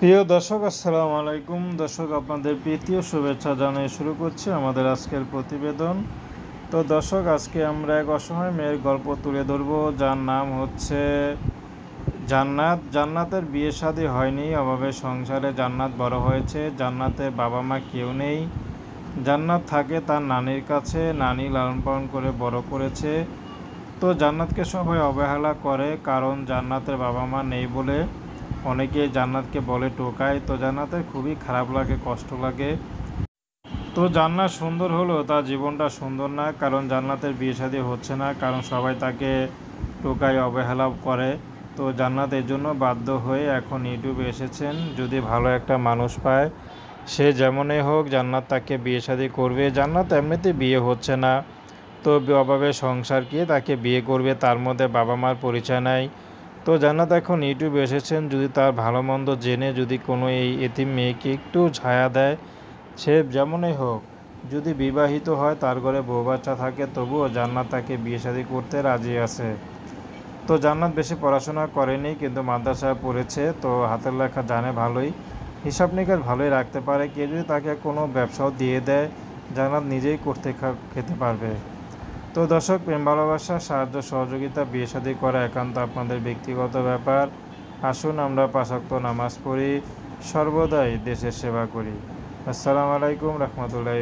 প্রিয় দর্শক, আসসালামু আলাইকুম। দর্শক, আপনাদের প্রীতি ও শুভেচ্ছা জানিয়ে শুরু করছি আমাদের আজকের প্রতিবেদন। তো দর্শক, আজকে আমরা এক অসহায় মেয়ের গল্প তুলে ধরব, যার নাম হচ্ছে জান্নাত। জান্নাতের বিয়ে শাদী হয়নি, অভাবে সংসারে জান্নাত বড় হয়েছে। জান্নাতের বাবা মা কেউ নেই। জান্নাত থাকে তার নানির কাছে, নানি লালন পালন করে বড় করেছে। তো জান্নাতকে সবাই অবহেলা করে, কারণ জান্নাতের বাবা মা নেই বলে। অনেকেই জান্নাতকে বলে টোকায়। তো জান্নাতের খুবই খারাপ লাগে, কষ্ট লাগে। তো জান্নাত সুন্দর হলেও তার জীবনটা সুন্দর না, কারণ জান্নাতের বিয়ে শাদী হচ্ছে না, কারণ সবাই তাকে টোকায়, অবহেলা করে। তো জান্নাত এর জন্য বাধ্য হয়ে এখন ইউটিউবে এসেছেন। যদি ভালো একটা মানুষ পায়, সে যেমনই হোক, জান্নাত তাকে বিয়ে শাদী করবে। জান্নাত এমনিতে বিয়ে হচ্ছে না, তো অভাবে সংসার কি তাকে বিয়ে করবে, তার মধ্যে বাবা মার পরিচয় নাই। তো জান্নাত এখন ইউটিউবে এসেছেন, যদি তার ভালো মন্দ জেনে যদি কোনো এই এতিম মেয়েকে একটু ছায়া দেয়, সে যেমনই হোক, যদি বিবাহিত হয়, তার ঘরে বউ বাচ্চা থাকে, তবুও জান্নাত তাকে বিয়ে শাদী করতে রাজি আছে। তো জান্নাত বেশি পড়াশোনা করেনি, কিন্তু মাদ্রাসায় পড়েছে, তো হাতের লেখা জানে ভালোই, হিসাব নিকাশ ভালোই রাখতে পারে। কেউ যদি তাকে কোনো ব্যবসাও দিয়ে দেয়, জান্নাত নিজেই করতে খেতে পারবে। তো দর্শক, প্রেম ভালোবাসা, সাহায্য সহযোগিতা, বিয়ে শাদী করা একান্ত আপনাদের ব্যক্তিগত ব্যাপার। আসুন আমরা ৫ ওয়াক্ত নামাজ পড়ি, সর্বদাই দেশের সেবা করি। আসসালামু আলাইকুম রহমতুল্লাহ।